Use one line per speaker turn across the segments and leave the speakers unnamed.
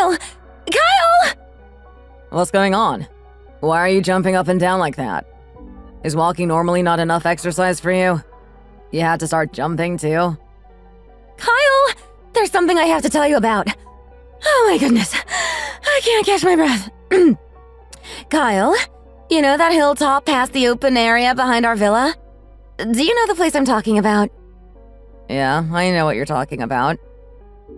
Kyle! Kyle!
What's going on? Why are you jumping up and down like that? Is walking normally not enough exercise for you? You had to start jumping too?
Kyle! There's something I have to tell you about. Oh my goodness. I can't catch my breath. Kyle, you know that hilltop past the open area behind our villa? Do you know the place I'm talking about?
Yeah, I know what you're talking about.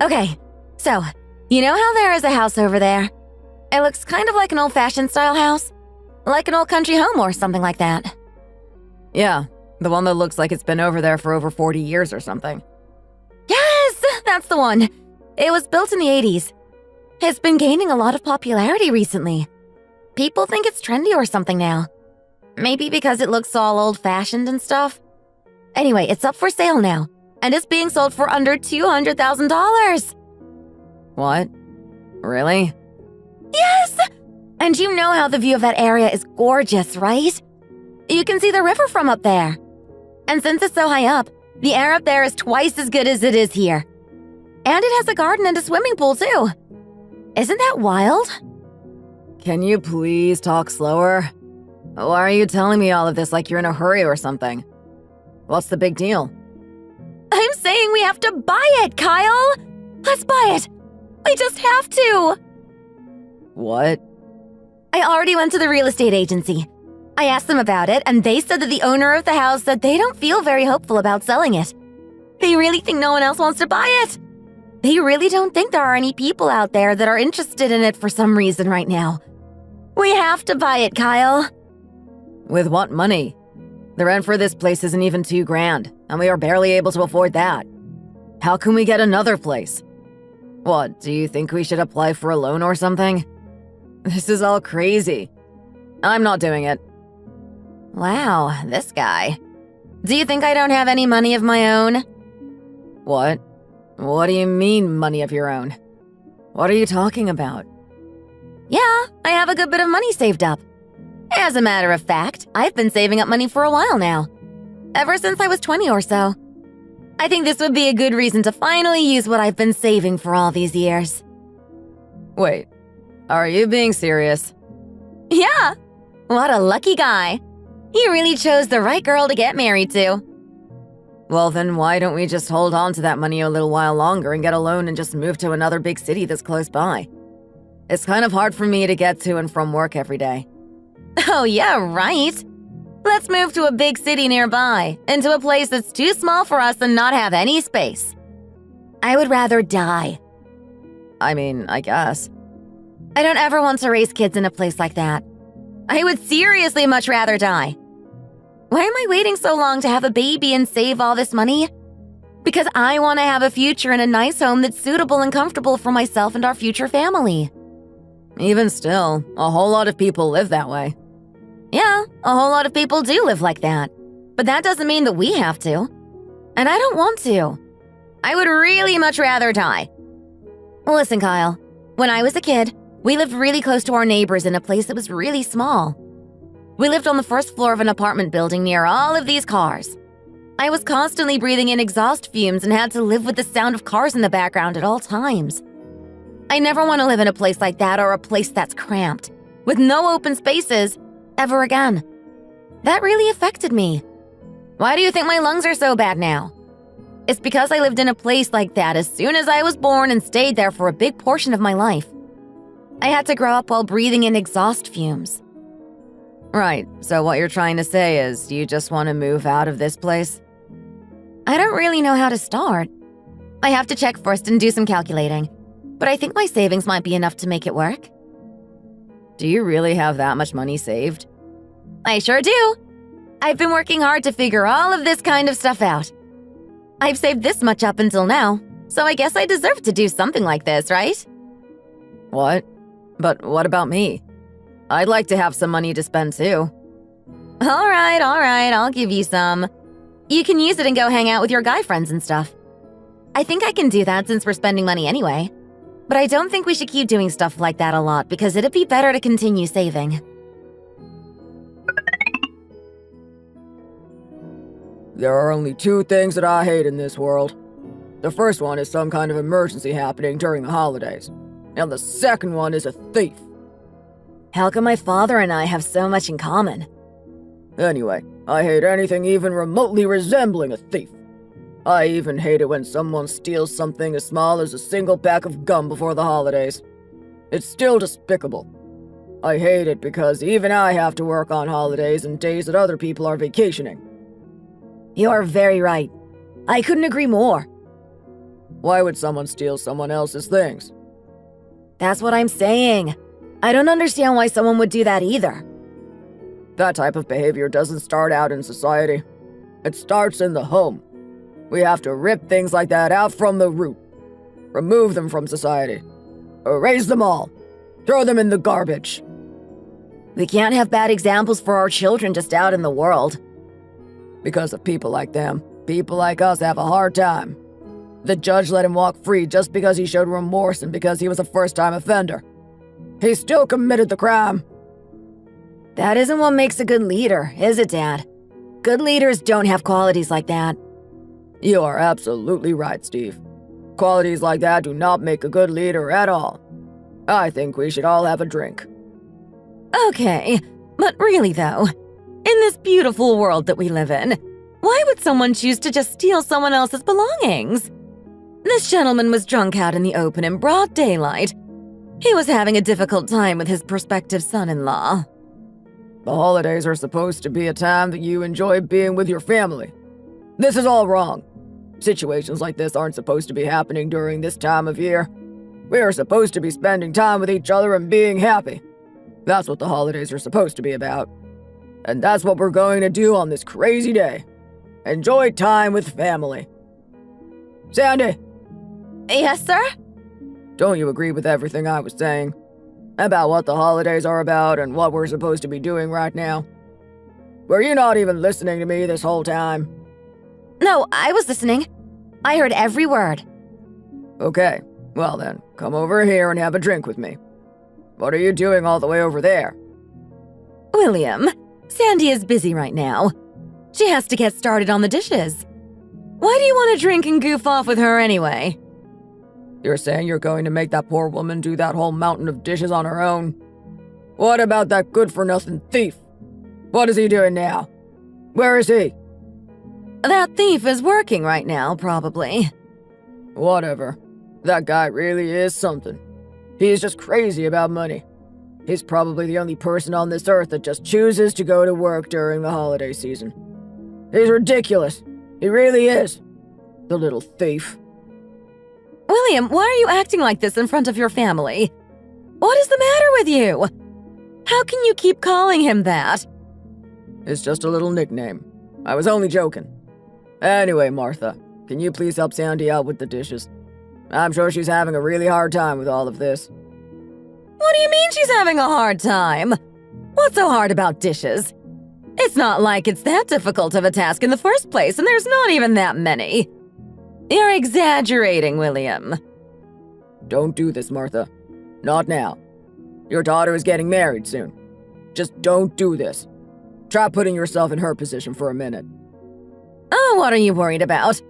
Okay, so, you know how there is a house over there? It looks kind of like an old-fashioned style house? Like an old country home or something like that.
Yeah, the one that looks like it's been over there for over 40 years or something.
Yes, that's the one. It was built in the 80s. It's been gaining a lot of popularity recently. People think it's trendy or something now. Maybe because it looks all old-fashioned and stuff. Anyway, it's up for sale now, and it's being sold for under $200,000.
What? Really?
Yes! And you know how the view of that area is gorgeous, right? You can see the river from up there. And since it's so high up, the air up there is twice as good as it is here. And it has a garden and a swimming pool, too. Isn't that wild?
Can you please talk slower? Why are you telling me all of this like you're in a hurry or something? What's the big deal?
I'm saying we have to buy it, Kyle! Let's buy it! We just have to!
What?
I already went to the real estate agency. I asked them about it, and they said that the owner of the house said they don't feel very hopeful about selling it. They really think no one else wants to buy it. They really don't think there are any people out there that are interested in it for some reason right now. We have to buy it, Kyle.
With what money? The rent for this place isn't even $2,000, and we are barely able to afford that. How can we get another place? What, do you think we should apply for a loan or something? This is all crazy. I'm not doing it.
Wow, this guy. Do you think I don't have any money of my own?
What? What do you mean, money of your own? What are you talking about?
Yeah, I have a good bit of money saved up. As a matter of fact, I've been saving up money for a while now. Ever since I was 20 or so. I think this would be a good reason to finally use what I've been saving for all these years.
Wait, are you being serious?
Yeah! What a lucky guy. He really chose the right girl to get married to.
Well, then why don't we just hold on to that money a little while longer and get a loan and just move to another big city that's close by? It's kind of hard for me to get to and from work every day.
Oh, yeah, right. Let's move to a big city nearby, into a place that's too small for us and not have any space. I would rather die.
I mean, I guess.
I don't ever want to raise kids in a place like that. I would seriously much rather die. Why am I waiting so long to have a baby and save all this money? Because I want to have a future in a nice home that's suitable and comfortable for myself and our future family.
Even still, a whole lot of people live that way.
Yeah, a whole lot of people do live like that. But that doesn't mean that we have to. And I don't want to. I would really much rather die. Listen, Kyle, when I was a kid, we lived really close to our neighbors in a place that was really small. We lived on the first floor of an apartment building near all of these cars. I was constantly breathing in exhaust fumes and had to live with the sound of cars in the background at all times. I never want to live in a place like that or a place that's cramped, with no open spaces, ever again. That really affected me. Why do you think my lungs are so bad now? It's because I lived in a place like that as soon as I was born and stayed there for a big portion of my life. I had to grow up while breathing in exhaust fumes.
Right, so what you're trying to say is you just want to move out of this place?
I don't really know how to start. I have to check first and do some calculating, but I think my savings might be enough to make it work.
Do you really have that much money saved?
I sure do. I've been working hard to figure all of this kind of stuff out. I've saved this much up until now, so I guess I deserve to do something like this, right?
What? But what about me? I'd like to have some money to spend too.
All right, I'll give you some. You can use it and go hang out with your guy friends and stuff. I think I can do that since we're spending money anyway. But I don't think we should keep doing stuff like that a lot because it'd be better to continue saving.
There are only two things that I hate in this world. The first one is some kind of emergency happening during the holidays. and the second one is a thief.
How come my father and I have so much in common?
Anyway, I hate anything even remotely resembling a thief. I even hate it when someone steals something as small as a single pack of gum before the holidays. It's still despicable. I hate it because even I have to work on holidays and days that other people are vacationing.
You are very right. I couldn't agree more.
Why would someone steal someone else's things?
That's what I'm saying. I don't understand why someone would do that either.
That type of behavior doesn't start out in society. It starts in the home. We have to rip things like that out from the root. Remove them from society. Erase them all. Throw them in the garbage.
We can't have bad examples for our children just out in the world.
Because of people like them, people like us have a hard time. The judge let him walk free just because he showed remorse and because he was a first-time offender. He still committed the crime.
That isn't what makes a good leader, is it, Dad? Good leaders don't have qualities like that.
You are absolutely right, Steve. Qualities like that do not make a good leader at all. I think we should all have a drink.
Okay, but really though, in this beautiful world that we live in, why would someone choose to just steal someone else's belongings? This gentleman was drunk out in the open in broad daylight. He was having a difficult time with his prospective son-in-law.
The holidays are supposed to be a time that you enjoy being with your family. This is all wrong. Situations like this aren't supposed to be happening during this time of year. We are supposed to be spending time with each other and being happy. That's what the holidays are supposed to be about. And that's what we're going to do on this crazy day. Enjoy time with family. Sandy!
Yes, sir?
Don't you agree with everything I was saying? About what the holidays are about and what we're supposed to be doing right now? Were you not even listening to me this whole time?
No, I was listening. I heard every word.
Okay, well then, come over here and have a drink with me. What are you doing all the way over there?
William, Sandy is busy right now. She has to get started on the dishes. Why do you want to drink and goof off with her anyway?
You're saying you're going to make that poor woman do that whole mountain of dishes on her own? What about that good-for-nothing thief? What is he doing now? Where is he?
That thief is working right now, probably.
Whatever. That guy really is something. He's just crazy about money. He's probably the only person on this earth that just chooses to go to work during the holiday season. He's ridiculous. He really is. The little thief.
William, why are you acting like this in front of your family? What is the matter with you? How can you keep calling him that?
It's just a little nickname. I was only joking. Anyway, Martha, can you please help Sandy out with the dishes? I'm sure she's having a really hard time with all of this.
What do you mean she's having a hard time? What's so hard about dishes? It's not like it's that difficult of a task in the first place, and there's not even that many. You're exaggerating, William.
Don't do this, Martha. Not now. Your daughter is getting married soon. Just don't do this. Try putting yourself in her position for a minute.
Oh, what are you worried about?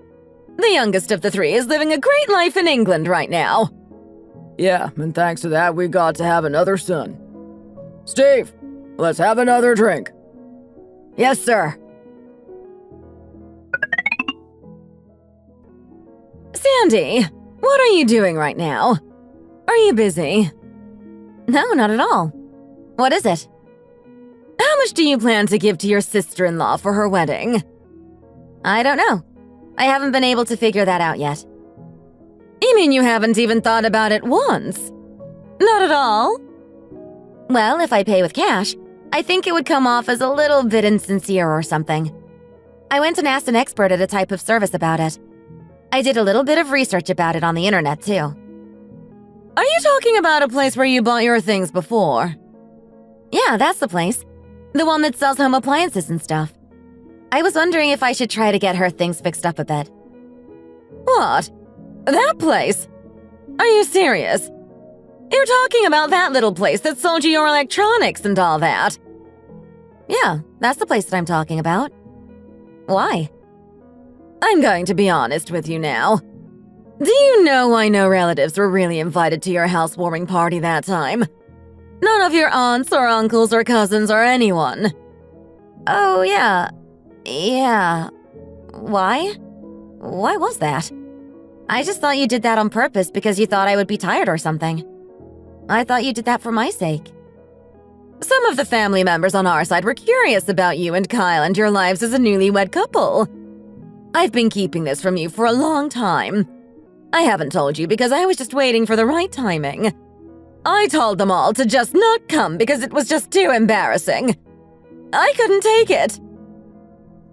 The youngest of the three is living a great life in England right now.
Yeah, and thanks to that, we got to have another son. Steve, let's have another drink.
Yes, sir. Sandy, what are you doing right now? Are you busy? No, not at all. What is it? How much do you plan to give to your sister-in-law for her wedding? I don't know. I haven't been able to figure that out yet. You mean you haven't even thought about it once? Not at all? Well, if I pay with cash, I think it would come off as a little bit insincere or something. I went and asked an expert at a type of service about it. I did a little bit of research about it on the internet, too. Are you talking about a place where you bought your things before? Yeah, that's the place. The one that sells home appliances and stuff. I was wondering if I should try to get her things fixed up a bit. What? That place? Are you serious? You're talking about that little place that sold you your electronics and all that? Yeah, that's the place that I'm talking about. Why? I'm going to be honest with you now.
Do you know why no relatives were really invited to your housewarming party that time? None of your aunts or uncles or cousins or anyone.
Oh, yeah. Yeah. Why? Why was that? I just thought you did that on purpose because you thought I would be tired or something. I thought you did that for my sake.
Some of the family members on our side were curious about you and Kyle and your lives as a newlywed couple. I've been keeping this from you for a long time. I haven't told you because I was just waiting for the right timing. I told them all to just not come because it was just too embarrassing. I couldn't take it.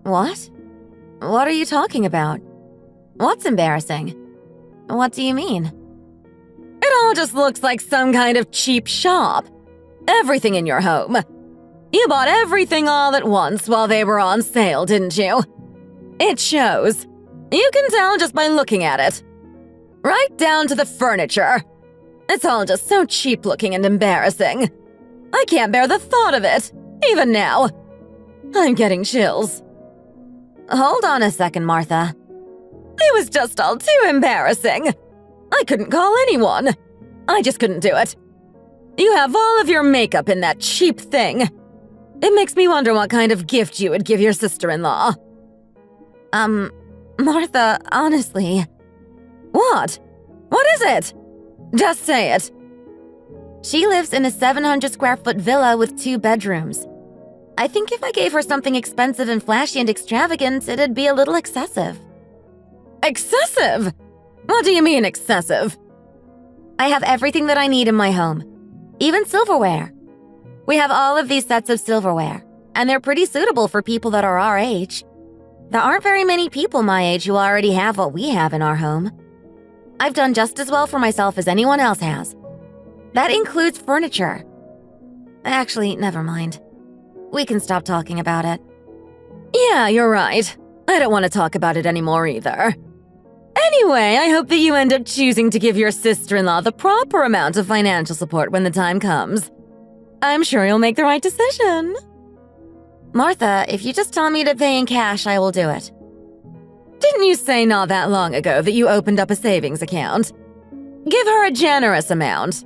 What? What are you talking about? What's embarrassing? What do you mean?
It all just looks like some kind of cheap shop. Everything in your home. You bought everything all at once while they were on sale, didn't you? It shows. You can tell just by looking at it. Right down to the furniture. It's all just so cheap looking and embarrassing. I can't bear the thought of it, even now. I'm getting chills.
Hold on a second, Martha.
It was just all too embarrassing. I couldn't call anyone. I just couldn't do it. You have all of your makeup in that cheap thing. It makes me wonder what kind of gift you would give your sister-in-law.
Martha, honestly.
What? What is it? Just say it.
She lives in a 700-square-foot villa with 2 bedrooms. I think if I gave her something expensive and flashy and extravagant, it'd be a little excessive.
Excessive? What do you mean excessive?
I have everything that I need in my home, even silverware. We have all of these sets of silverware, and they're pretty suitable for people that are our age. There aren't very many people my age who already have what we have in our home. I've done just as well for myself as anyone else has. That includes furniture. Actually, never mind. We can stop talking about it.
Yeah, you're right. I don't want to talk about it anymore either. Anyway, I hope that you end up choosing to give your sister-in-law the proper amount of financial support when the time comes. I'm sure you'll make the right decision.
Martha, if you just tell me to pay in cash, I will do it.
Didn't you say not that long ago that you opened up a savings account? Give her a generous amount.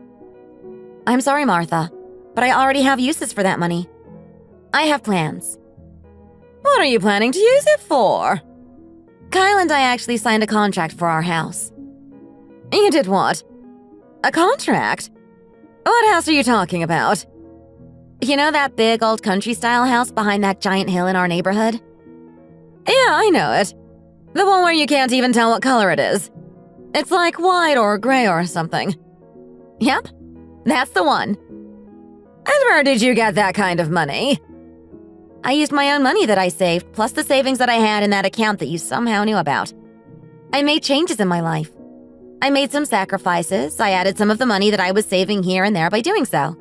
I'm sorry, Martha, but I already have uses for that money. I have plans.
What are you planning to use it for?
Kyle and I actually signed a contract for our house.
You did what? A contract? What house are you talking about?
You know that big old country-style house behind that giant hill in our neighborhood?
Yeah, I know it. The one where you can't even tell what color it is. It's like white or gray or something.
Yep, that's the one.
And where did you get that kind of money?
I used my own money that I saved, plus the savings that I had in that account that you somehow knew about. I made changes in my life. I made some sacrifices. I added some of the money that I was saving here and there by doing so.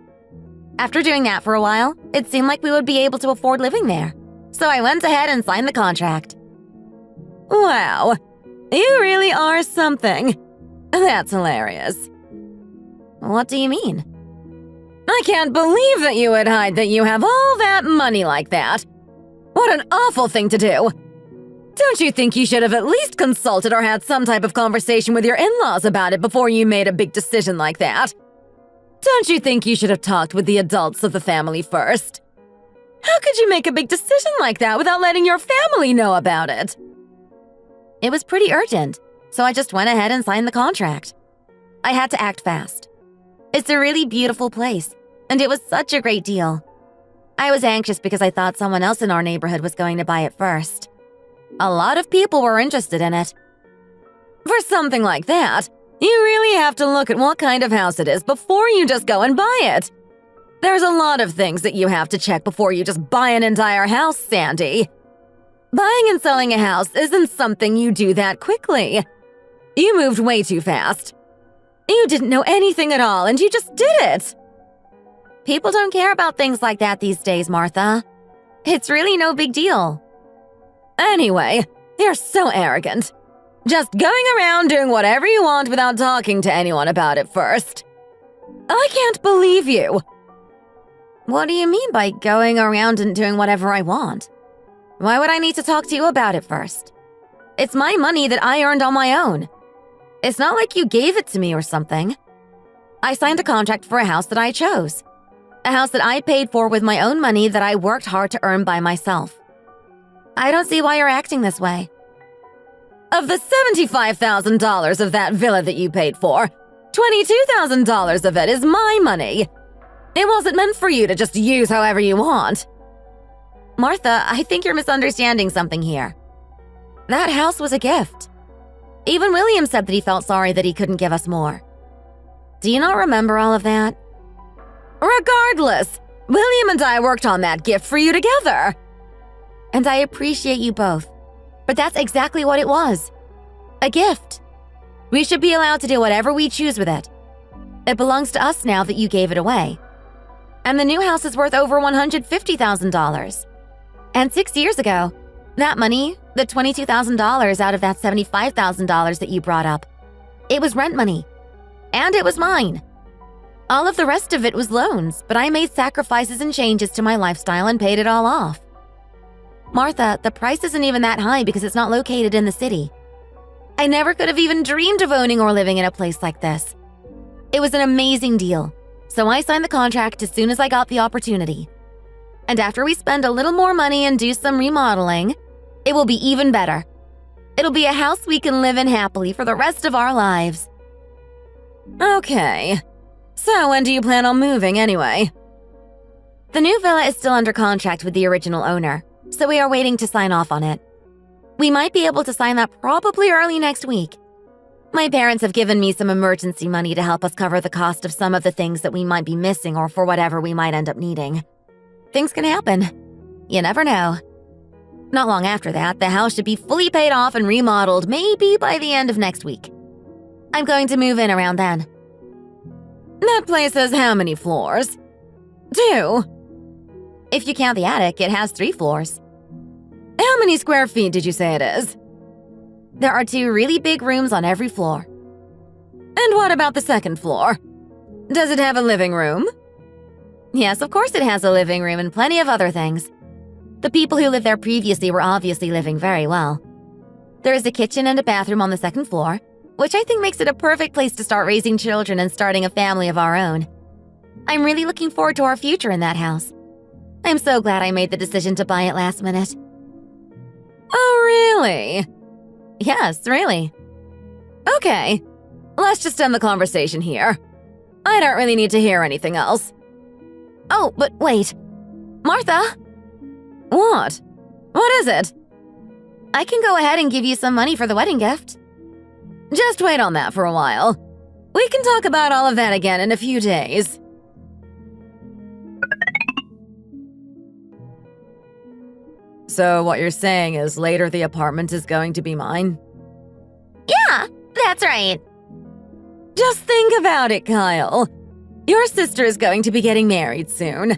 After doing that for a while, it seemed like we would be able to afford living there. So I went ahead and signed the contract.
Wow, you really are something. That's hilarious.
What do you mean?
I can't believe that you would hide that you have all that money like that. What an awful thing to do. Don't you think you should have at least consulted or had some type of conversation with your in-laws about it before you made a big decision like that? Don't you think you should have talked with the adults of the family first? How could you make a big decision like that without letting your family know about it?
It was pretty urgent, so I just went ahead and signed the contract. I had to act fast. It's a really beautiful place, and it was such a great deal. I was anxious because I thought someone else in our neighborhood was going to buy it first. A lot of people were interested in it.
For something like that, you really have to look at what kind of house it is before you just go and buy it. There's a lot of things that you have to check before you just buy an entire house, Sandy. Buying and selling a house isn't something you do that quickly. You moved way too fast. You didn't know anything at all, and you just did it.
People don't care about things like that these days, Martha. It's really no big deal.
Anyway, you're so arrogant. Just going around doing whatever you want without talking to anyone about it first. I can't believe you.
What do you mean by going around and doing whatever I want? Why would I need to talk to you about it first? It's my money that I earned on my own. It's not like you gave it to me or something. I signed a contract for a house that I chose. A house that I paid for with my own money that I worked hard to earn by myself. I don't see why you're acting this way. Of the $75,000 of that villa that you paid for, $22,000 of it is my money. It wasn't meant for you to just use however you want. Martha, I think you're misunderstanding something here. That house was a gift. Even William said that he felt sorry that he couldn't give us more. Do you not remember all of that? Regardless, William and I worked on that gift for you together. And I appreciate you both, but that's exactly what it was. A gift. We should be allowed to do whatever we choose with it. It belongs to us now that you gave it away. And the new house is worth over $150,000. And 6 years ago, that money, the $22,000 out of that $75,000 that you brought up, it was rent money. And it was mine. All of the rest of it was loans, but I made sacrifices and changes to my lifestyle and paid it all off. Martha, the price isn't even that high because it's not located in the city. I never could have even dreamed of owning or living in a place like this. It was an amazing deal, so I signed the contract as soon as I got the opportunity. And after we spend a little more money and do some remodeling, it will be even better. It'll be a house we can live in happily for the rest of our lives. Okay. So when do you plan on moving anyway? The new villa is still under contract with the original owner, so we are waiting to sign off on it. We might be able to sign that probably early next week. My parents have given me some emergency money to help us cover the cost of some of the things that we might be missing or for whatever we might end up needing. Things can happen. You never know. Not long after that, the house should be fully paid off and remodeled maybe by the end of next week. I'm going to move in around then. That place has how many floors? 2. If you count the attic, it has 3 floors. How many square feet did you say it is? There are 2 really big rooms on every floor. And what about the second floor? Does it have a living room? Yes, of course it has a living room and plenty of other things. The people who lived there previously were obviously living very well. There is a kitchen and a bathroom on the second floor, which I think makes it a perfect place to start raising children and starting a family of our own. I'm really looking forward to our future in that house. I'm so glad I made the decision to buy it last minute. Oh, really? Yes, really. Okay, let's just end the conversation here. I don't really need to hear anything else. Oh, but wait. Martha? What? What is it? I can go ahead and give you some money for the wedding gift. Just wait on that for a while. We can talk about all of that again in a few days.
So what you're saying is later the apartment is going to be mine?
Yeah, that's right.
Just think about it, Kyle. Your sister is going to be getting married soon.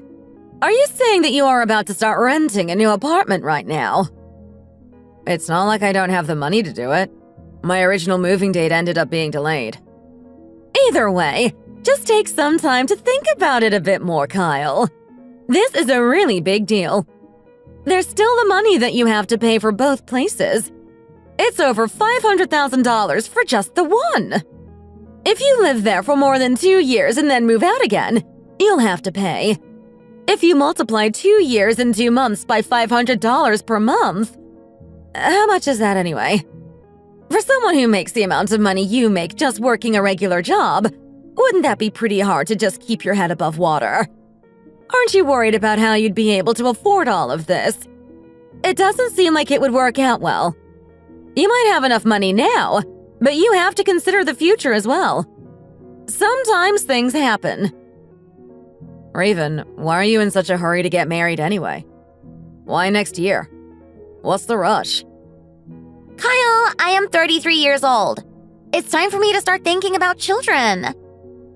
Are you saying that you are about to start renting a new apartment right now? It's not like I don't have the money to do it. My original moving date ended up being delayed. Either way, just take some time to think about it a bit more, Kyle. This is a really big deal. There's still the money that you have to pay for both places. It's over $500,000 for just the one. If you live there for more than 2 years and then move out again, you'll have to pay. If you multiply 2 years and 2 months by $500 per month, how much is that anyway? For someone who makes the amount of money you make just working a regular job, wouldn't that be pretty hard to just keep your head above water? Aren't you worried about how you'd be able to afford all of this? It doesn't seem like it would work out well. You might have enough money now, but you have to consider the future as well. Sometimes things happen. Raven, why are you in such a hurry to get married anyway? Why next year? What's the rush?
Kyle, I am 33 years old. It's time for me to start thinking about children.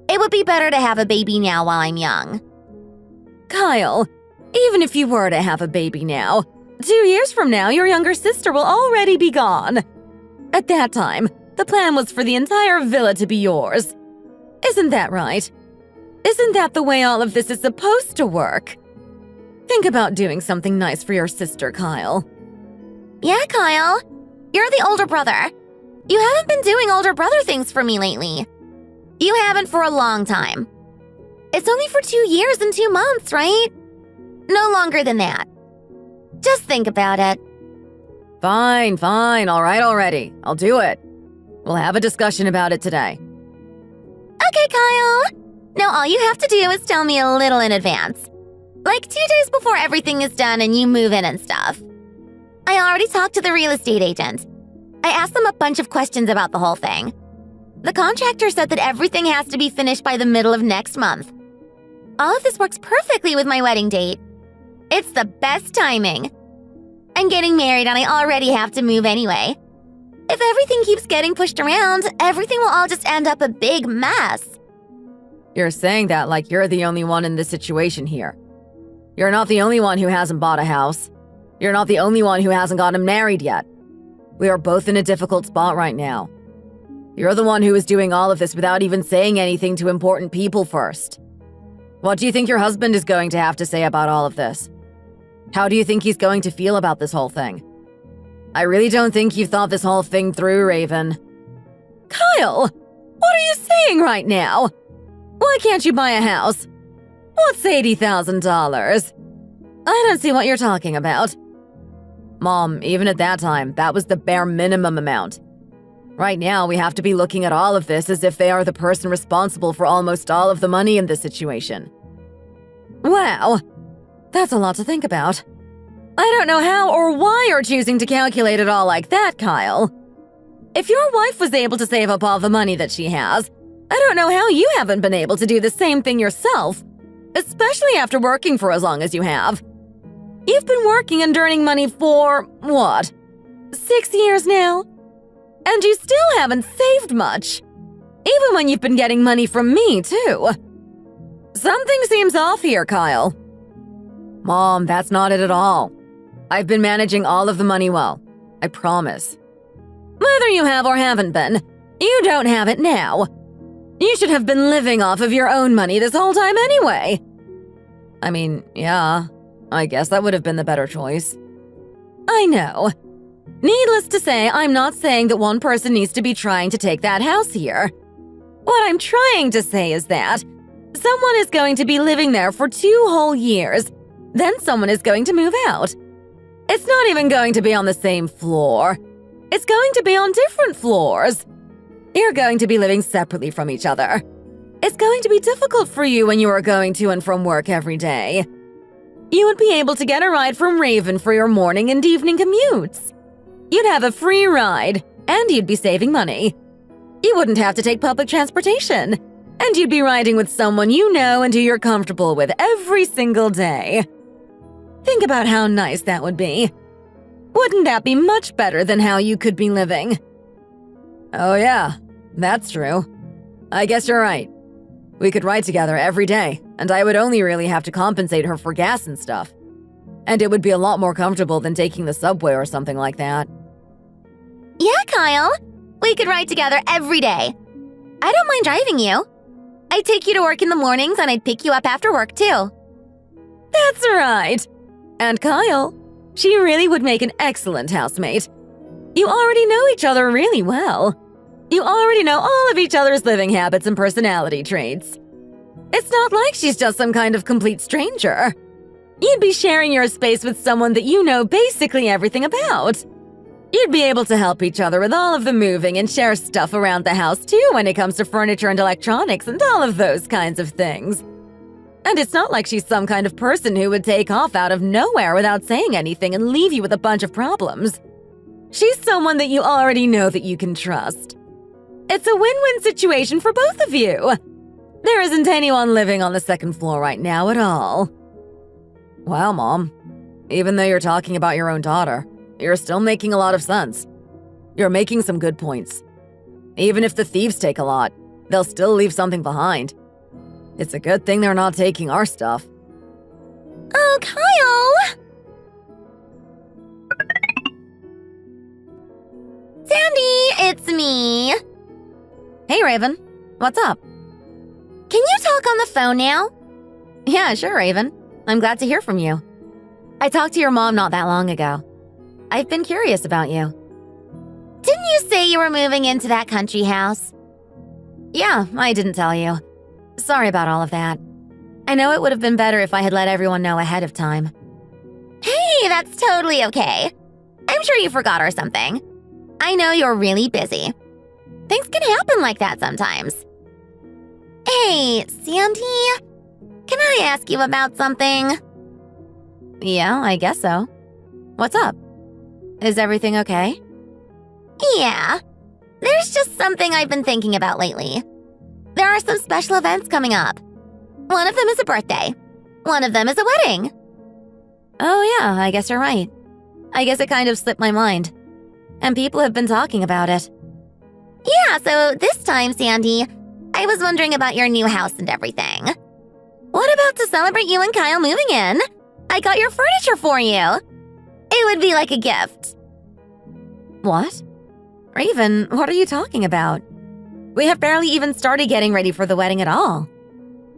It would be better to have a baby now while I'm young.
Kyle, even if you were to have a baby now, 2 years from now your younger sister will already be gone. At that time, the plan was for the entire villa to be yours. Isn't that right? Isn't that the way all of this is supposed to work? Think about doing something nice for your sister, Kyle.
Yeah, Kyle. You're the older brother. You haven't been doing older brother things for me lately. You haven't for a long time. It's only for 2 years and 2 months, right? No longer than that. Just think about it.
Fine, all right already. I'll do it. We'll have a discussion about it today.
Okay, Kyle. Now all you have to do is tell me a little in advance. Like 2 days before everything is done and you move in and stuff. I already talked to the real estate agent. I asked them a bunch of questions about the whole thing. The contractor said that everything has to be finished by the middle of next month. All of this works perfectly with my wedding date. It's the best timing. I'm getting married and I already have to move anyway. If everything keeps getting pushed around, everything will all just end up a big mess.
You're saying that like you're the only one in this situation here. You're not the only one who hasn't bought a house. You're not the only one who hasn't gotten married yet. We are both in a difficult spot right now. You're the one who is doing all of this without even saying anything to important people first. What do you think your husband is going to have to say about all of this? How do you think he's going to feel about this whole thing? I really don't think you've thought this whole thing through, Raven. Kyle, what are you saying right now? Why can't you buy a house? What's $80,000? I don't see what you're talking about. Mom, even at that time, that was the bare minimum amount. Right now, we have to be looking at all of this as if they are the person responsible for almost all of the money in this situation. Wow, that's a lot to think about. I don't know how or why you're choosing to calculate it all like that, Kyle. If your wife was able to save up all the money that she has, I don't know how you haven't been able to do the same thing yourself, especially after working for as long as you have. You've been working and earning money for, what, 6 years now? And you still haven't saved much. Even when you've been getting money from me, too. Something seems off here, Kyle. Mom, that's not it at all. I've been managing all of the money well. I promise. Whether you have or haven't been, you don't have it now. You should have been living off of your own money this whole time anyway. I mean, yeah, I guess that would have been the better choice. I know. Needless to say, I'm not saying that one person needs to be trying to take that house here. What I'm trying to say is that someone is going to be living there for 2 whole years, then someone is going to move out. It's not even going to be on the same floor. It's going to be on different floors. You're going to be living separately from each other. It's going to be difficult for you when you are going to and from work every day. You would be able to get a ride from Raven for your morning and evening commutes. You'd have a free ride, and you'd be saving money. You wouldn't have to take public transportation, and you'd be riding with someone you know and who you're comfortable with every single day. Think about how nice that would be. Wouldn't that be much better than how you could be living? Oh yeah, that's true. I guess you're right. We could ride together every day, and I would only really have to compensate her for gas and stuff. And it would be a lot more comfortable than taking the subway or something like that.
Yeah, Kyle. We could ride together every day. I don't mind driving you. I'd take you to work in the mornings and I'd pick you up after work, too.
That's right. And Kyle, she really would make an excellent housemate. You already know each other really well. You already know all of each other's living habits and personality traits. It's not like she's just some kind of complete stranger. You'd be sharing your space with someone that you know basically everything about. You'd be able to help each other with all of the moving and share stuff around the house too when it comes to furniture and electronics and all of those kinds of things. And it's not like she's some kind of person who would take off out of nowhere without saying anything and leave you with a bunch of problems. She's someone that you already know that you can trust. It's a win-win situation for both of you. There isn't anyone living on the second floor right now at all. Wow, Mom. Even though you're talking about your own daughter, you're still making a lot of sense. You're making some good points. Even if the thieves take a lot, they'll still leave something behind. It's a good thing they're not taking our stuff.
Oh, Kyle! Sandy, it's me.
Hey, Raven. What's up?
Can you talk on the phone now?
Yeah, sure, Raven. I'm glad to hear from you. I talked to your mom not that long ago. I've been curious about you.
Didn't you say you were moving into that country house?
Yeah, I didn't tell you. Sorry about all of that. I know it would have been better if I had let everyone know ahead of time.
Hey, that's totally okay. I'm sure you forgot or something. I know you're really busy. Things can happen like that sometimes. Hey, Sandy, can I ask you about something?
Yeah, I guess so. What's up? Is everything okay?
Yeah, there's just something I've been thinking about lately. There are some special events coming up. One of them is a birthday. One of them is a wedding.
Oh yeah, I guess you're right. I guess it kind of slipped my mind. And people have been talking about it.
Yeah, so this time, Sandy, I was wondering about your new house and everything. What about to celebrate you and Kyle moving in? I got your furniture for you. It would be like a gift.
What? Raven, what are you talking about? We have barely even started getting ready for the wedding at all.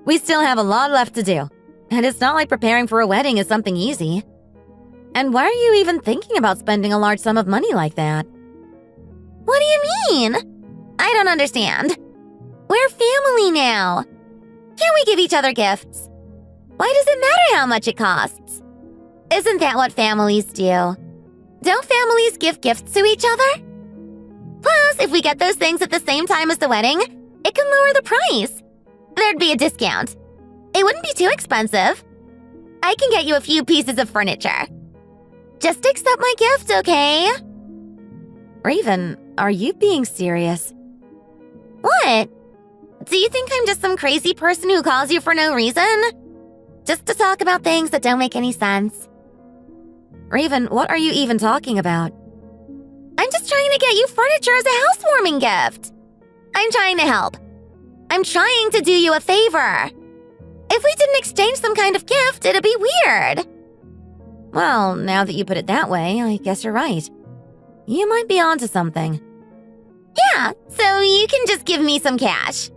We still have a lot left to do, and it's not like preparing for a wedding is something easy. And why are you even thinking about spending a large sum of money like that?
What do you mean? I don't understand. We're family now. Can't we give each other gifts? Why does it matter how much it costs? Isn't that what families do? Don't families give gifts to each other? Plus, if we get those things at the same time as the wedding, it can lower the price. There'd be a discount. It wouldn't be too expensive. I can get you a few pieces of furniture. Just accept my gift, okay?
Raven, are you being serious?
What? Do you think I'm just some crazy person who calls you for no reason? Just to talk about things that don't make any sense.
Raven, what are you even talking about?
I'm just trying to get you furniture as a housewarming gift. I'm trying to help. I'm trying to do you a favor. If we didn't exchange some kind of gift, it'd be weird.
Well, now that you put it that way, I guess you're right. You might be onto something.
Yeah, so you can just give me some cash.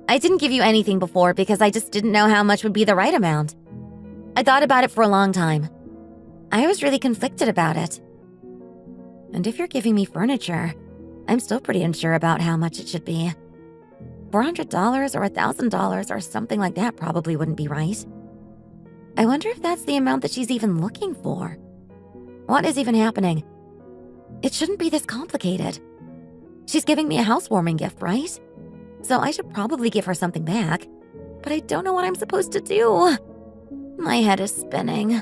I didn't give you anything before because I just didn't know how much would be the right amount. I thought about it for a long time. I was really conflicted about it. And if you're giving me furniture, I'm still pretty unsure about how much it should be. $400 or $1,000 or something like that probably wouldn't be right. I wonder if that's the amount that she's even looking for. What is even happening? It shouldn't be this complicated. She's giving me a housewarming gift, right? So I should probably give her something back. But I don't know what I'm supposed to do. My head is spinning.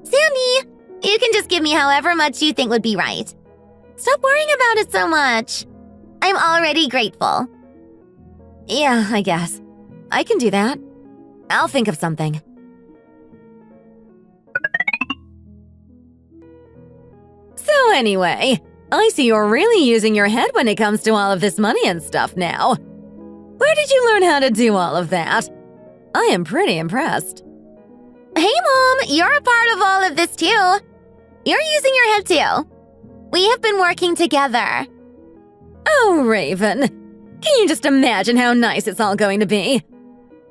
Sandy, you can just give me however much you think would be right. Stop worrying about it so much. I'm already grateful.
Yeah, I guess. I can do that. I'll think of something. So anyway, I see you're really using your head when it comes to all of this money and stuff now. Where did you learn how to do all of that? I am pretty impressed.
Hey, Mom, you're a part of all of this too. You're using your head too. We have been working together.
Oh, Raven, can you just imagine how nice it's all going to be?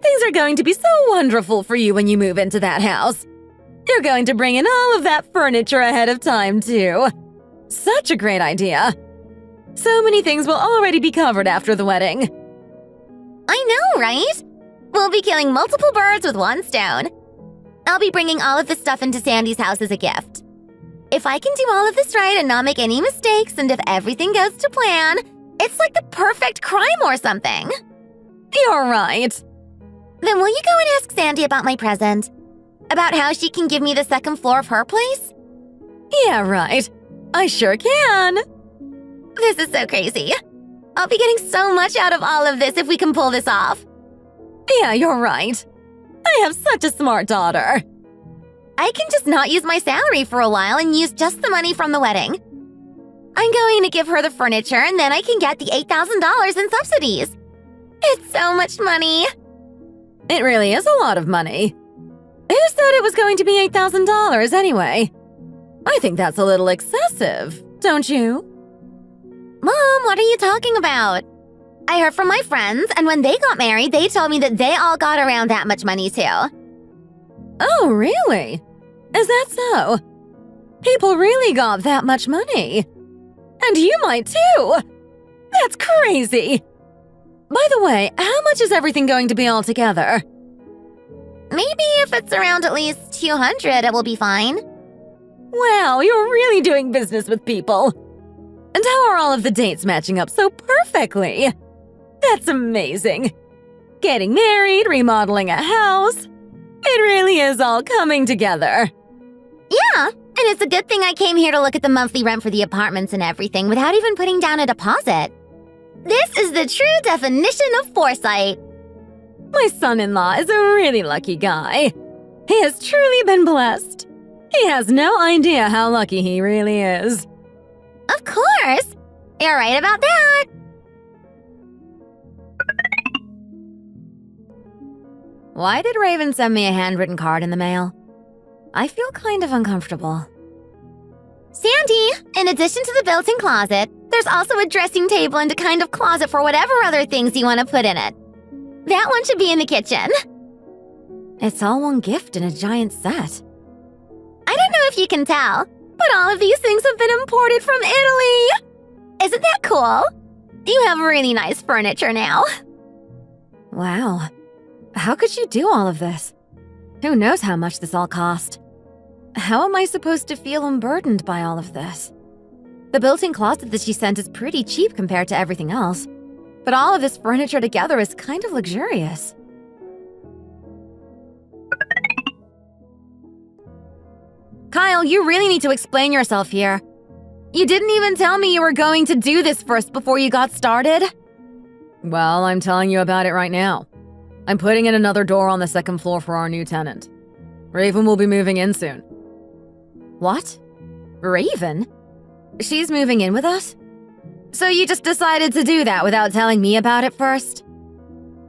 Things are going to be so wonderful for you when you move into that house. You're going to bring in all of that furniture ahead of time, too. Such a great idea. So many things will already be covered after the wedding.
I know, right? We'll be killing multiple birds with one stone. I'll be bringing all of this stuff into Sandy's house as a gift. If I can do all of this right and not make any mistakes, and if everything goes to plan, it's like the perfect crime or something.
You're right.
Then will you go and ask Sandy about my present? About how she can give me the second floor of her place?
Yeah, right. I sure can.
This is so crazy. I'll be getting so much out of all of this if we can pull this off.
Yeah, you're right. I have such a smart daughter.
I can just not use my salary for a while and use just the money from the wedding. I'm going to give her the furniture and then I can get the $8,000 in subsidies. It's so much money.
It really is a lot of money. Who said it was going to be $8,000 anyway? I think that's a little excessive, don't you?
Mom, what are you talking about? I heard from my friends, and when they got married, they told me that they all got around that much money too.
Oh, really? Is that so? People really got that much money?
And you might too! That's crazy! By the way, how much is everything going to be all together?
Maybe if it's around at least 200, it will be fine.
Wow, you're really doing business with people. And how are all of the dates matching up so perfectly? That's amazing. Getting married, remodeling a house. It really is all coming together.
Yeah, and it's a good thing I came here to look at the monthly rent for the apartments and everything without even putting down a deposit. This is the true definition of foresight.
My son-in-law is a really lucky guy. He has truly been blessed. He has no idea how lucky he really is.
Of course! You're right about that!
Why did Raven send me a handwritten card in the mail? I feel kind of uncomfortable.
Sandy, in addition to the built-in closet, there's also a dressing table and a kind of closet for whatever other things you want to put in it. That one should be in the kitchen.
It's all one gift in a giant set.
I don't know if you can tell, but all of these things have been imported from Italy. Isn't that cool? You have really nice furniture now.
Wow. How could you do all of this? Who knows how much this all cost? How am I supposed to feel unburdened by all of this? The built-in closet that she sent is pretty cheap compared to everything else, but all of this furniture together is kind of luxurious. Kyle, you really need to explain yourself here. You didn't even tell me you were going to do this first before you got started. Well, I'm telling you about it right now. I'm putting in another door on the second floor for our new tenant. Raven will be moving in soon. What? Raven? She's moving in with us? So you just decided to do that without telling me about it first?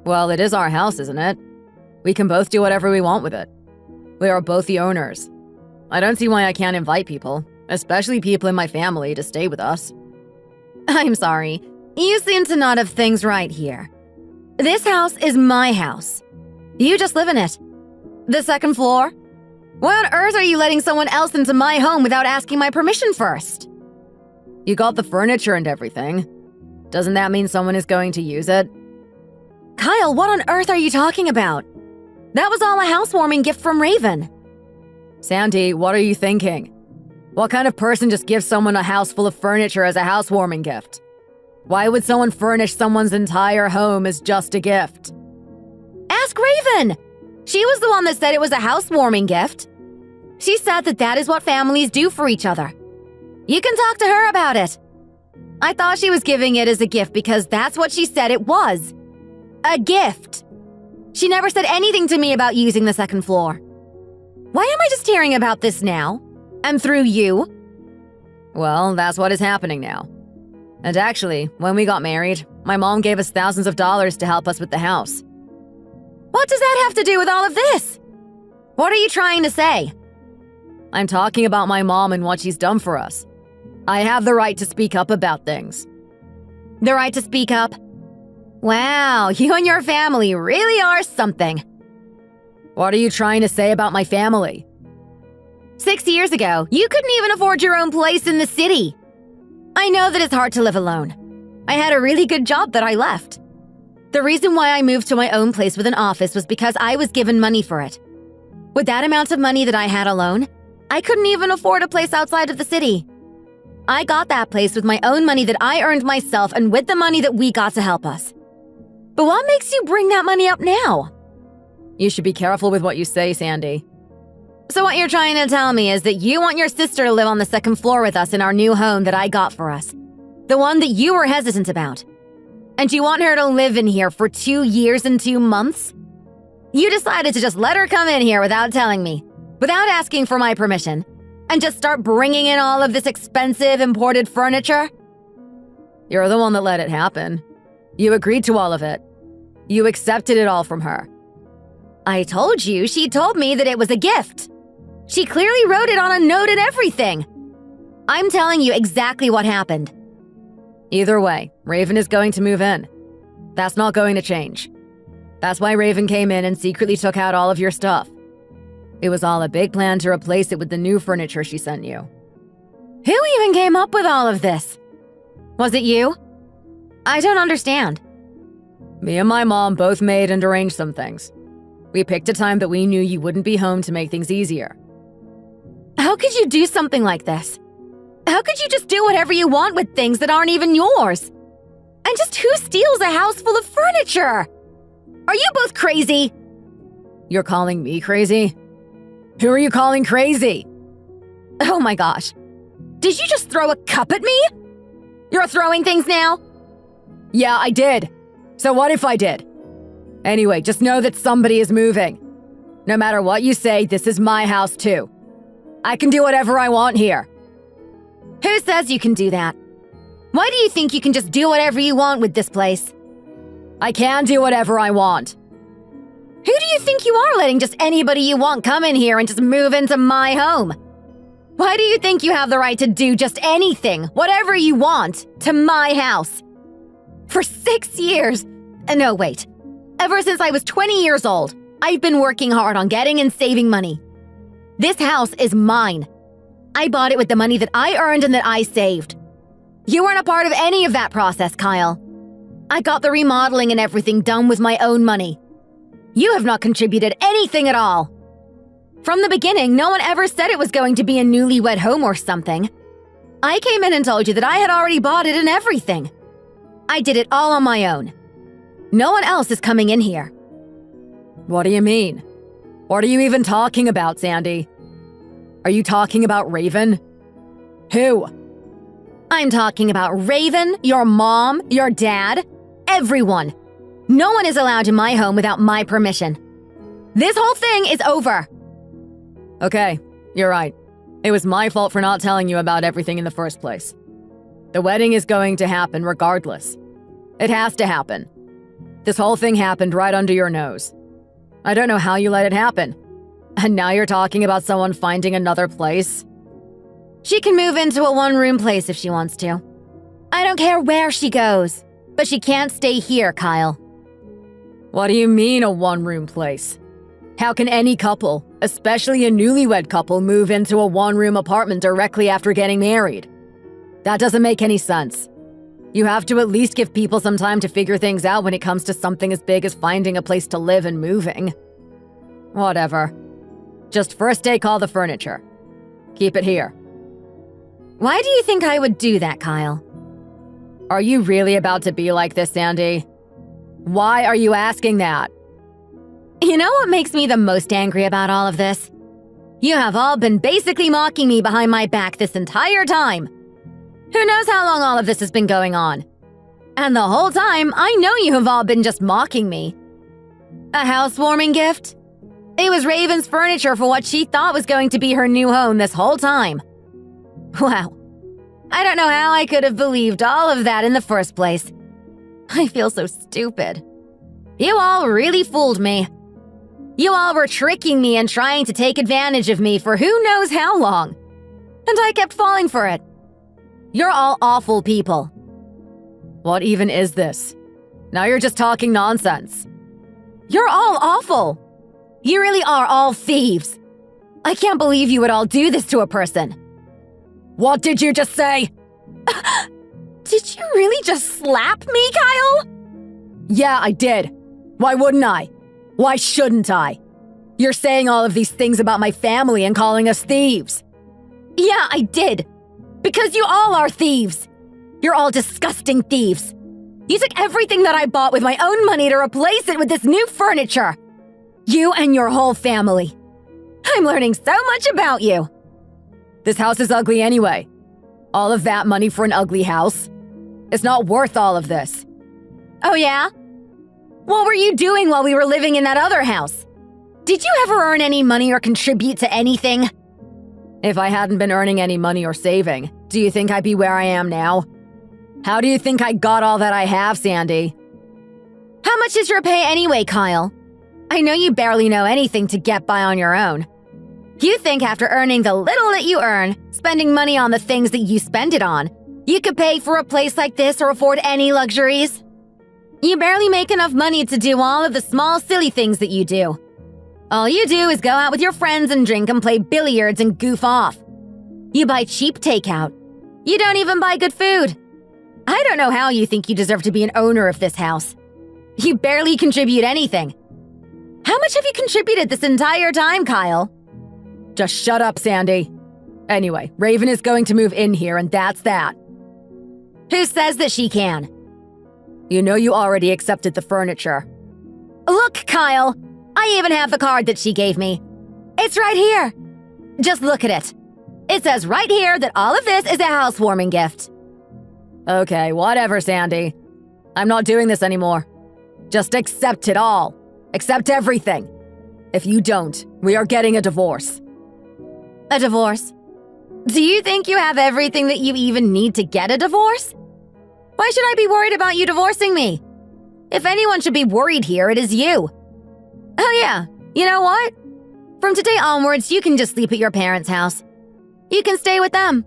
Well, it is our house, isn't it? We can both do whatever we want with it. We are both the owners. I don't see why I can't invite people, especially people in my family, to stay with us. I'm sorry. You seem to not have things right here. This house is my house. You just live in it. The second floor? Why on earth are you letting someone else into my home without asking my permission first? You got the furniture and everything. Doesn't that mean someone is going to use it? Kyle, what on earth are you talking about? That was all a housewarming gift from Raven. Sandy, what are you thinking? What kind of person just gives someone a house full of furniture as a housewarming gift? Why would someone furnish someone's entire home as just a gift? Ask Raven! She was the one that said it was a housewarming gift. She said that that is what families do for each other. You can talk to her about it. I thought she was giving it as a gift because that's what she said it was. A gift. She never said anything to me about using the second floor. Why am I just hearing about this now? And through you? Well, that's what is happening now. And actually, when we got married, my mom gave us thousands of dollars to help us with the house. What does that have to do with all of this? What are you trying to say? I'm talking about my mom and what she's done for us. I have the right to speak up about things. The right to speak up? Wow, you and your family really are something. What are you trying to say about my family? 6 years ago, you couldn't even afford your own place in the city. I know that it's hard to live alone. I had a really good job that I left. The reason why I moved to my own place with an office was because I was given money for it. With that amount of money that I had alone, I couldn't even afford a place outside of the city. I got that place with my own money that I earned myself and with the money that we got to help us. But what makes you bring that money up now? You should be careful with what you say, Sandy. So what you're trying to tell me is that you want your sister to live on the second floor with us in our new home that I got for us. The one that you were hesitant about. And you want her to live in here for 2 years and 2 months? You decided to just let her come in here without telling me, without asking for my permission, and just start bringing in all of this expensive imported furniture? You're the one that let it happen. You agreed to all of it. You accepted it all from her. I told you, she told me that it was a gift. She clearly wrote it on a note and everything. I'm telling you exactly what happened. Either way, Raven is going to move in. That's not going to change. That's why Raven came in and secretly took out all of your stuff. It was all a big plan to replace it with the new furniture she sent you. Who even came up with all of this? Was it you? I don't understand.
Me and my mom both made and arranged some things. We picked a time that we knew you wouldn't be home to make things easier.
How could you do something like this? How could you just do whatever you want with things that aren't even yours? And just who steals a house full of furniture? Are you both crazy?
You're calling me crazy? Who are you calling crazy?
Oh my gosh. Did you just throw a cup at me? You're throwing things now?
Yeah, I did. So what if I did? Anyway, just know that somebody is moving. No matter what you say, this is my house too. I can do whatever I want here.
Who says you can do that? Why do you think you can just do whatever you want with this place?
I can do whatever I want.
Who do you think you are letting just anybody you want come in here and just move into my home? Why do you think you have the right to do just anything, whatever you want, to my house? For 6 years. No, wait. Ever since I was 20 years old, I've been working hard on getting and saving money. This house is mine. I bought it with the money that I earned and that I saved. You weren't a part of any of that process, Kyle. I got the remodeling and everything done with my own money. You have not contributed anything at all. From the beginning, no one ever said it was going to be a newlywed home or something. I came in and told you that I had already bought it and everything. I did it all on my own. No one else is coming in here.
What do you mean? What are you even talking about, Sandy? Are you talking about Raven? Who?
I'm talking about Raven, your mom, your dad, everyone. No one is allowed in my home without my permission. This whole thing is over.
Okay, you're right. It was my fault for not telling you about everything in the first place. The wedding is going to happen regardless. It has to happen. This whole thing happened right under your nose. I don't know how you let it happen. And now you're talking about someone finding another place?
She can move into a one-room place if she wants to. I don't care where she goes, but she can't stay here, Kyle.
What do you mean a one-room place? How can any couple, especially a newlywed couple, move into a one-room apartment directly after getting married? That doesn't make any sense. You have to at least give people some time to figure things out when it comes to something as big as finding a place to live and moving. Whatever. Just first day call the furniture. Keep it here.
Why do you think I would do that, Kyle?
Are you really about to be like this, Sandy? Why are you asking that?
You know what makes me the most angry about all of this? You have all been basically mocking me behind my back this entire time. Who knows how long all of this has been going on? And the whole time, I know you have all been just mocking me. A housewarming gift? It was Raven's furniture for what she thought was going to be her new home this whole time. Wow. I don't know how I could have believed all of that in the first place. I feel so stupid. You all really fooled me. You all were tricking me and trying to take advantage of me for who knows how long. And I kept falling for it. You're all awful people.
What even is this? Now you're just talking nonsense.
You're all awful. You really are all thieves. I can't believe you would all do this to a person.
What did you just say?
Did you really just slap me, Kyle?
Yeah, I did. Why wouldn't I? Why shouldn't I? You're saying all of these things about my family and calling us thieves.
Yeah, I did. Because you all are thieves. You're all disgusting thieves. You took everything that I bought with my own money to replace it with this new furniture. You and your whole family. I'm learning so much about you.
This house is ugly anyway. All of that money for an ugly house. It's not worth all of this.
Oh yeah? What were you doing while we were living in that other house? Did you ever earn any money or contribute to anything?
If I hadn't been earning any money or saving, do you think I'd be where I am now? How do you think I got all that I have, Sandy?
How much is your pay anyway, Kyle? I know you barely know anything to get by on your own. You think after earning the little that you earn, spending money on the things that you spend it on, you could pay for a place like this or afford any luxuries? You barely make enough money to do all of the small, silly things that you do. All you do is go out with your friends and drink and play billiards and goof off. You buy cheap takeout. You don't even buy good food. I don't know how you think you deserve to be an owner of this house. You barely contribute anything. How much have you contributed this entire time, Kyle?
Just shut up, Sandy. Anyway, Raven is going to move in here, and that's that.
Who says that she can?
You know you already accepted the furniture.
Look, Kyle, I even have the card that she gave me. It's right here. Just look at it. It says right here that all of this is a housewarming gift.
Okay, whatever, Sandy. I'm not doing this anymore. Just accept it all. Accept everything. If you don't, we are getting a divorce.
A divorce? Do you think you have everything that you even need to get a divorce? Why should I be worried about you divorcing me? If anyone should be worried here, it is you. Oh yeah, you know what? From today onwards, you can just sleep at your parents' house. You can stay with them.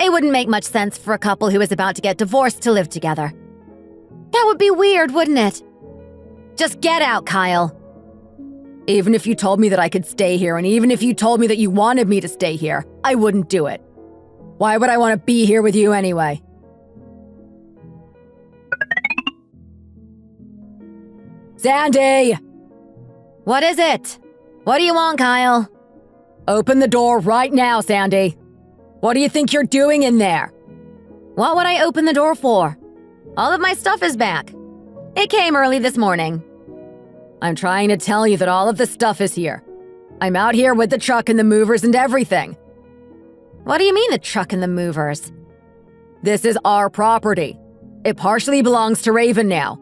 It wouldn't make much sense for a couple who is about to get divorced to live together. That would be weird, wouldn't it? Just get out, Kyle.
Even if you told me that I could stay here, and even if you told me that you wanted me to stay here, I wouldn't do it. Why would I want to be here with you anyway? Sandy!
What is it? What do you want, Kyle?
Open the door right now, Sandy. What do you think you're doing in there?
What would I open the door for? All of my stuff is back. It came early this morning.
I'm trying to tell you that all of the stuff is here. I'm out here with the truck and the movers and everything.
What do you mean the truck and the movers?
This is our property. It partially belongs to Raven now.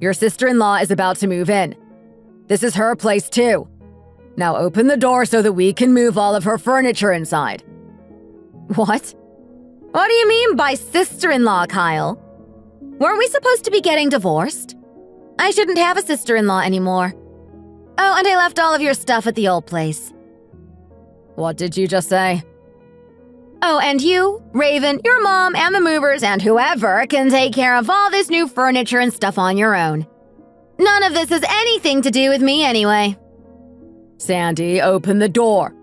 Your sister-in-law is about to move in. This is her place too. Now open the door so that we can move all of her furniture inside.
What? What do you mean by sister-in-law, Kyle? Weren't we supposed to be getting divorced? I shouldn't have a sister-in-law anymore. Oh, and I left all of your stuff at the old place.
What did you just say?
Oh, and you, Raven, your mom, and the movers, and whoever can take care of all this new furniture and stuff on your own. None of this has anything to do with me anyway.
Sandy, open the door.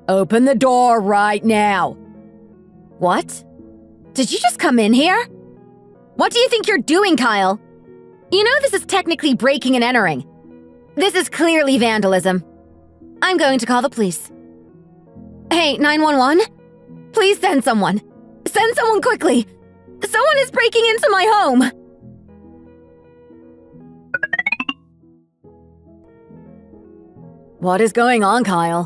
Open the door right now.
What? Did you just come in here? What do you think you're doing, Kyle? You know this is technically breaking and entering. This is clearly vandalism. I'm going to call the police. Hey, 911? Please send someone. Send someone quickly. Someone is breaking into my home.
What is going on, Kyle?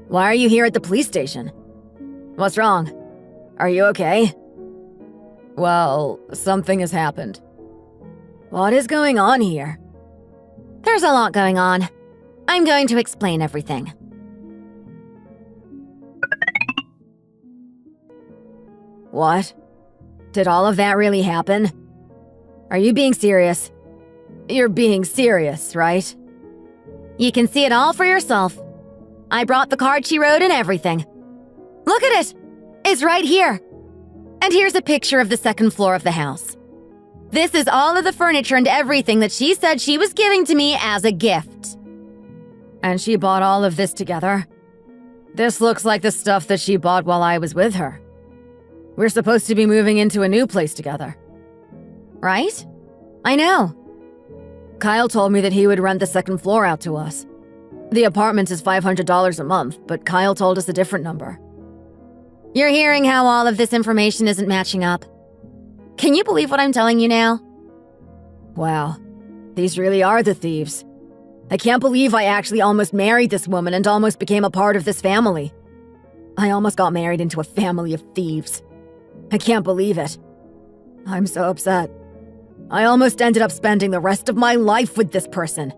Why are you here at the police station? What's wrong? Are you okay? Well, something has happened. What is going on here?
There's a lot going on. I'm going to explain everything.
What? Did all of that really happen? Are you being serious? You're being serious, right?
You can see it all for yourself. I brought the card she wrote and everything. Look at it! It's right here. And here's a picture of the second floor of the house. This is all of the furniture and everything that she said she was giving to me as a gift.
And she bought all of this together? This looks like the stuff that she bought while I was with her. We're supposed to be moving into a new place together.
Right? I know.
Kyle told me that he would rent the second floor out to us. The apartment is $500 a month, but Kyle told us a different number.
You're hearing how all of this information isn't matching up. Can you believe what I'm telling you now?
Wow, these really are the thieves. I can't believe I actually almost married this woman and almost became a part of this family. I almost got married into a family of thieves. I can't believe it. I'm so upset. I almost ended up spending the rest of my life with this person.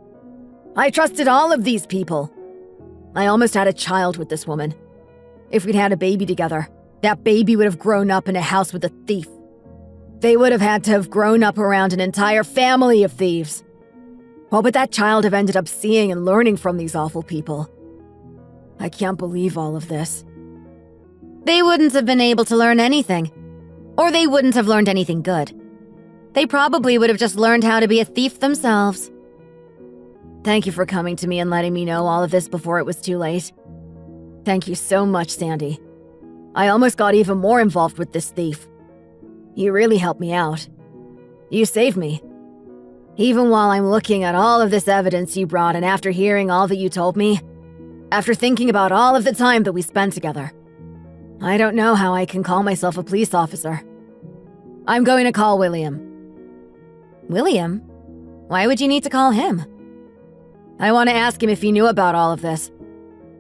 I trusted all of these people. I almost had a child with this woman. If we'd had a baby together, that baby would have grown up in a house with a thief. They would have had to have grown up around an entire family of thieves. What would that child have ended up seeing and learning from these awful people? I can't believe all of this.
They wouldn't have been able to learn anything. Or they wouldn't have learned anything good. They probably would have just learned how to be a thief themselves.
Thank you for coming to me and letting me know all of this before it was too late. Thank you so much, Sandy. I almost got even more involved with this thief. You really helped me out. You saved me. Even while I'm looking at all of this evidence you brought and after hearing all that you told me, after thinking about all of the time that we spent together, I don't know how I can call myself a police officer. I'm going to call William.
William? Why would you need to call him?
I want to ask him if he knew about all of this.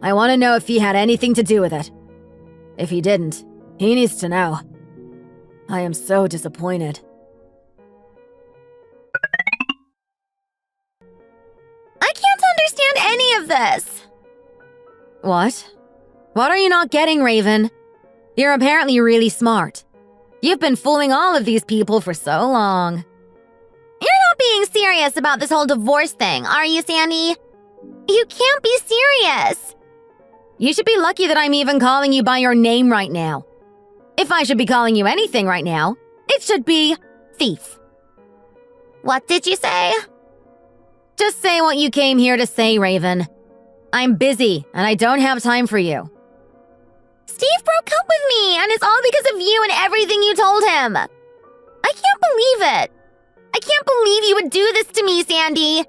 I want to know if he had anything to do with it. If he didn't, he needs to know. I am so disappointed.
I can't understand any of this.
What? What are you not getting, Raven? You're apparently really smart. You've been fooling all of these people for so long.
You're not being serious about this whole divorce thing, are you, Sandy? You can't be serious.
You should be lucky that I'm even calling you by your name right now. If I should be calling you anything right now, it should be thief.
What did you say?
Just say what you came here to say, Raven. I'm busy, and I don't have time for you.
Steve broke up with me, and it's all because of you and everything you told him. I can't believe it. I can't believe you would do this to me, Sandy.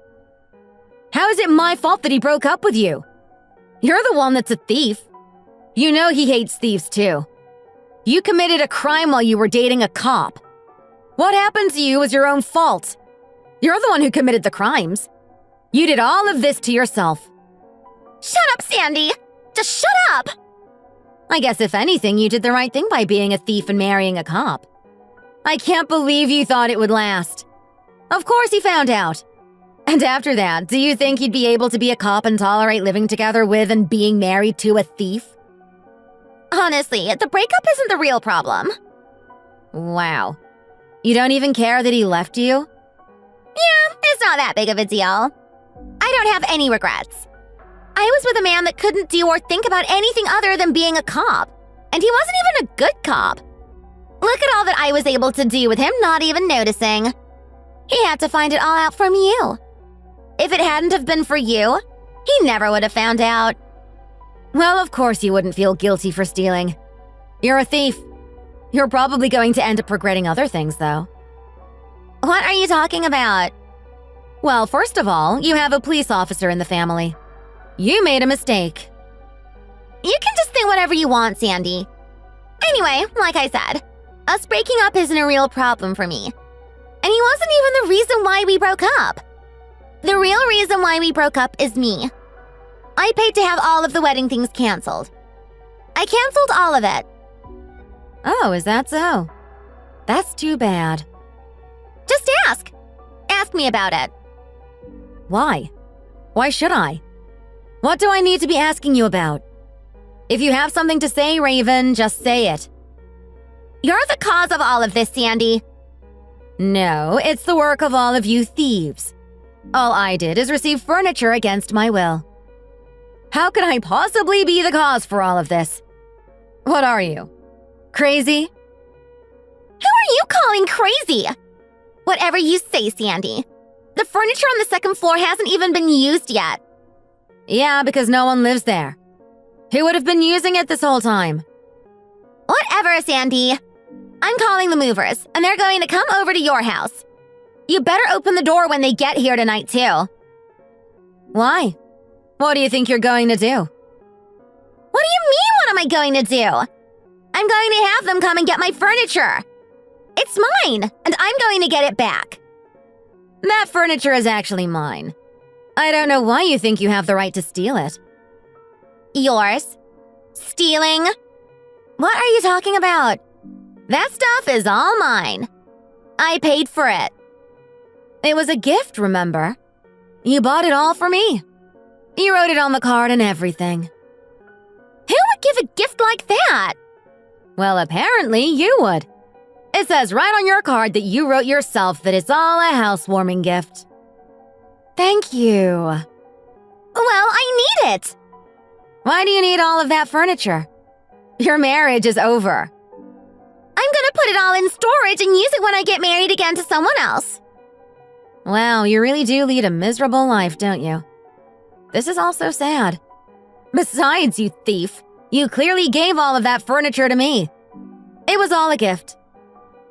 How is it my fault that he broke up with you? You're the one that's a thief. You know he hates thieves, too. You committed a crime while you were dating a cop. What happened to you was your own fault. You're the one who committed the crimes. You did all of this to yourself.
Shut up, Sandy. Just shut up.
I guess if anything, you did the right thing by being a thief and marrying a cop. I can't believe you thought it would last. Of course he found out. And after that, do you think he'd be able to be a cop and tolerate living together with and being married to a thief?
Honestly, the breakup isn't the real problem.
Wow. You don't even care that he left you?
Yeah, it's not that big of a deal. I don't have any regrets. I was with a man that couldn't do or think about anything other than being a cop. And he wasn't even a good cop. Look at all that I was able to do with him not even noticing. He had to find it all out from you. If it hadn't have been for you, he never would have found out.
Well, of course you wouldn't feel guilty for stealing. You're a thief. You're probably going to end up regretting other things, though.
What are you talking about?
Well, first of all, you have a police officer in the family. You made a mistake.
You can just say whatever you want, Sandy. Anyway, like I said, us breaking up isn't a real problem for me. And he wasn't even the reason why we broke up. The real reason why we broke up is me. I paid to have all of the wedding things canceled. I canceled all of it.
Oh, is that so? That's too bad.
Just ask. Ask me about it.
Why? Why should I? What do I need to be asking you about? If you have something to say, Raven, just say it.
You're the cause of all of this, Sandy.
No, it's the work of all of you thieves. All I did is receive furniture against my will. How could I possibly be the cause for all of this? What are you? Crazy?
Who are you calling crazy? Whatever you say, Sandy. The furniture on the second floor hasn't even been used yet.
Yeah, because no one lives there. Who would have been using it this whole time?
Whatever, Sandy. I'm calling the movers, and they're going to come over to your house. You better open the door when they get here tonight, too.
Why? What do you think you're going to do?
What do you mean, what am I going to do? I'm going to have them come and get my furniture. It's mine, and I'm going to get it back.
That furniture is actually mine. I don't know why you think you have the right to steal it.
Yours? Stealing? What are you talking about? That stuff is all mine. I paid for it.
It was a gift, remember? You bought it all for me. You wrote it on the card and everything.
Who would give a gift like that?
Well, apparently you would. It says right on your card that you wrote yourself that it's all a housewarming gift. Thank you.
Well, I need it.
Why do you need all of that furniture? Your marriage is over.
I'm gonna put it all in storage and use it when I get married again to someone else.
Wow, you really do lead a miserable life, don't you? This is all so sad. Besides, you thief, you clearly gave all of that furniture to me. It was all a gift.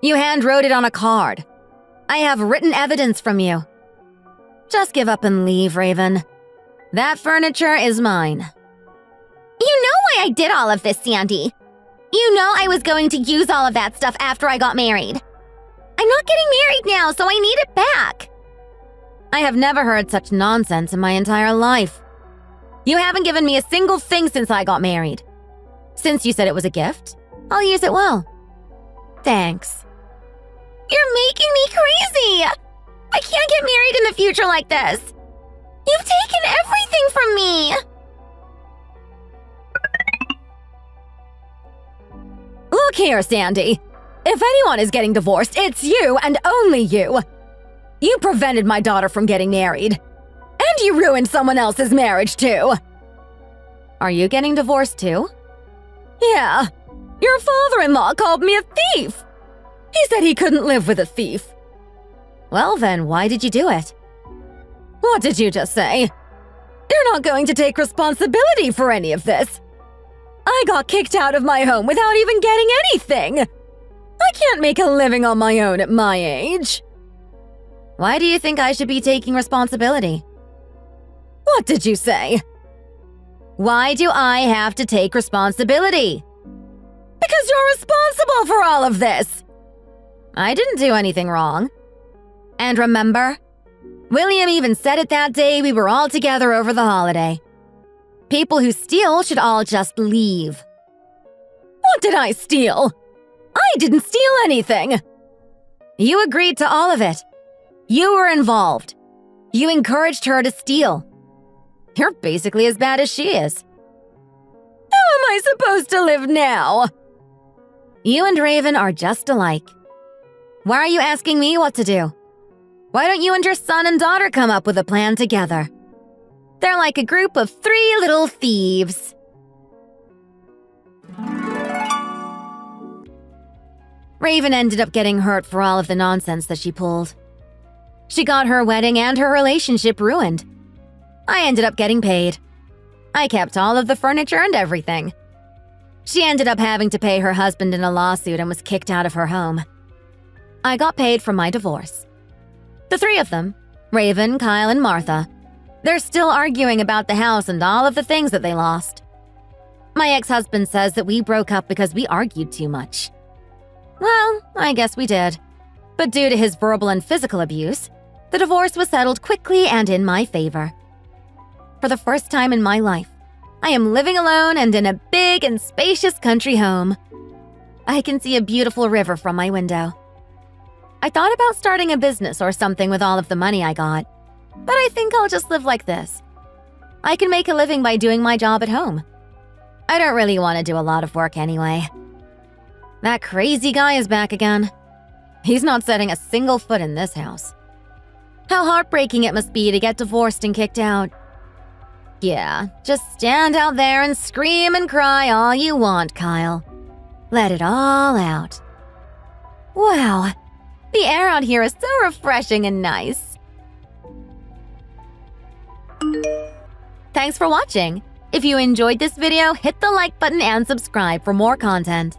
You hand-wrote it on a card. I have written evidence from you. Just give up and leave, Raven. That furniture is mine.
You know why I did all of this, Sandy. You know I was going to use all of that stuff after I got married. I'm not getting married now, so I need it back.
I have never heard such nonsense in my entire life. You haven't given me a single thing since I got married. Since you said it was a gift, I'll use it well. Thanks.
You're making me crazy! I can't get married in the future like this. You've taken everything from me!
Look here, Sandy. If anyone is getting divorced, it's you and only you. You prevented my daughter from getting married. And you ruined someone else's marriage, too. Are you getting divorced, too? Yeah. Your father-in-law called me a thief. He said he couldn't live with a thief. Well then, why did you do it? What did you just say? You're not going to take responsibility for any of this. I got kicked out of my home without even getting anything. I can't make a living on my own at my age. Why do you think I should be taking responsibility? What did you say? Why do I have to take responsibility? Because you're responsible for all of this. I didn't do anything wrong. And remember, William even said it that day we were all together over the holiday. People who steal should all just leave. What did I steal? I didn't steal anything. You agreed to all of it. You were involved. You encouraged her to steal. You're basically as bad as she is. How am I supposed to live now? You and Raven are just alike. Why are you asking me what to do? Why don't you and your son and daughter come up with a plan together? They're like a group of 3 little thieves. Raven ended up getting hurt for all of the nonsense that she pulled. She got her wedding and her relationship ruined. I ended up getting paid. I kept all of the furniture and everything. She ended up having to pay her husband in a lawsuit and was kicked out of her home. I got paid for my divorce. The 3 of them, Raven, Kyle, and Martha, they're still arguing about the house and all of the things that they lost. My ex-husband says that we broke up because we argued too much. Well, I guess we did. But due to his verbal and physical abuse, the divorce was settled quickly and in my favor. For the first time in my life, I am living alone and in a big and spacious country home. I can see a beautiful river from my window. I thought about starting a business or something with all of the money I got, but I think I'll just live like this. I can make a living by doing my job at home. I don't really want to do a lot of work anyway. That crazy guy is back again. He's not setting a single foot in this house. How heartbreaking it must be to get divorced and kicked out. Yeah, just stand out there and scream and cry all you want, Kyle. Let it all out. Wow, the air out here is so refreshing and nice. Thanks for watching. If you enjoyed this video, hit the like button and subscribe for more content.